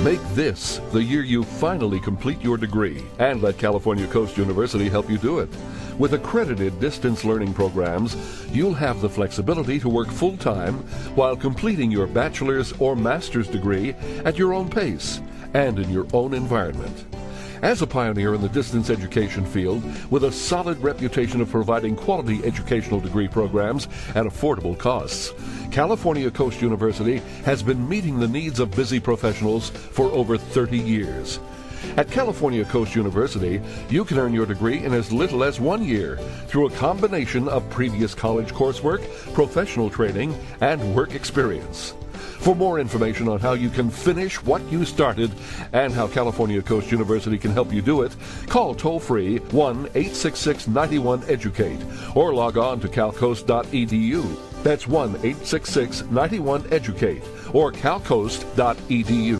Make this the year you finally complete your degree and let California Coast University help you do it. With accredited distance learning programs, you'll have the flexibility to work full-time while completing your bachelor's or master's degree at your own pace and in your own environment. As a pioneer in the distance education field with a solid reputation of providing quality educational degree programs at affordable costs, California Coast University has been meeting the needs of busy professionals for over 30 years. At California Coast University, you can earn your degree in as little as 1 year through a combination of previous college coursework, professional training, and work experience. For more information on how you can finish what you started and how California Coast University can help you do it, call toll-free 1-866-91-EDUCATE or log on to calcoast.edu. That's 1-866-91-EDUCATE or calcoast.edu.